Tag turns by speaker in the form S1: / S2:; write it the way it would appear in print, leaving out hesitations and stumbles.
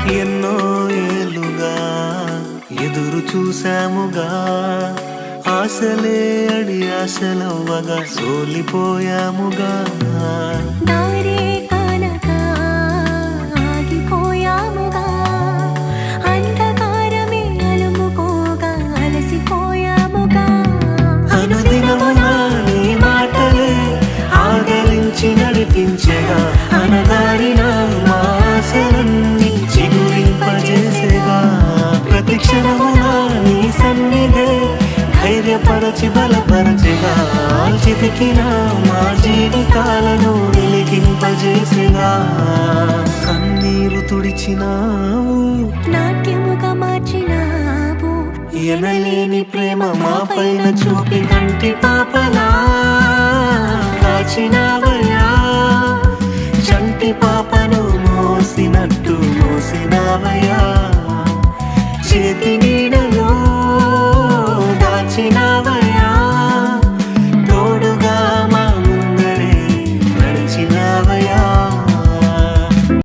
S1: ఎన్నో ఏళ్ళుగా ఎదురు చూసాముగా, ఆశలే అడి ఆశలవ్వగా సోలిపోయాముగా.
S2: దారే కానక ఆగిపోయాముగా, అంధకారమే అలుముకోగా అలసిపోయాముగా.
S1: అనుదినమున నీ మాటలే ఆదరించి నడిపించేగా, అనగారిన మా ఆశలన్నీ చిగురింపజేసేగా. ప్రతి క్షణమున నీ సన్నిధే ధైర్యపరచి బలపరచెగా, చితికిన మా జీవితాలను వెలిగింపజేసేగా. కన్నీరు తుడిచినావు,
S2: నాట్యముగా మార్చినావు,
S1: ఎనలేని ప్రేమ మా పైన చూపి కంటి పాపలా కాచినావయ్యా. చంటి పాపను మోసినట్టు మోసినావయ్యా, చేతి నీడలో